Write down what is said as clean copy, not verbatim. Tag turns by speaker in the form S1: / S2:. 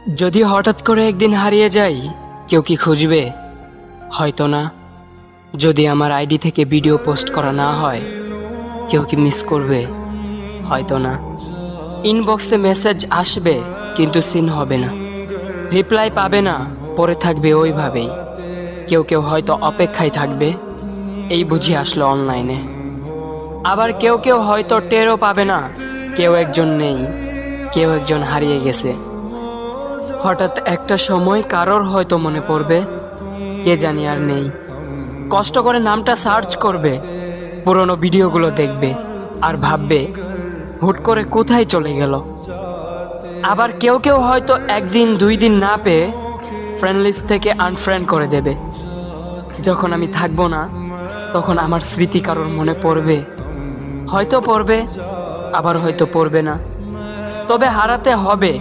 S1: যদি হঠাৎ করে একদিন হারিয়ে যাই, কেউ কি খুঁজবে? হয়তো না। যদি আমার আইডি থেকে ভিডিও পোস্ট করা না হয়, কেউ কি মিস করবে? হয়তো না। ইনবক্সে মেসেজ আসবে কিন্তু সিন হবে না, রিপ্লাই পাবে না, পরে থাকবে ওইভাবেই। কেউ কেউ হয়তো অপেক্ষায় থাকবে, এই বুঝি আসলো অনলাইনে। আবার কেউ কেউ হয়তো টেরও পাবে না, কেউ একজন নেই, কেউ একজন হারিয়ে গেছে। হঠাৎ একটা সময় কারোর হয়তো মনে পড়বে, কে জানি আর নেই। কষ্ট করে নামটা সার্চ করবে, পুরনো ভিডিওগুলো দেখবে আর ভাববে হুট করে কোথায় চলে গেল। আবার কেউ কেউ হয়তো একদিন দুই দিন না পেয়ে ফ্রেন্ড লিস্ট থেকে আনফ্রেন্ড করে দেবে। যখন আমি থাকবো না, তখন আমার স্মৃতি কারোর মনে পড়বে, হয়তো পড়বে, আবার হয়তো পড়বে না। তবে হারাতে হবে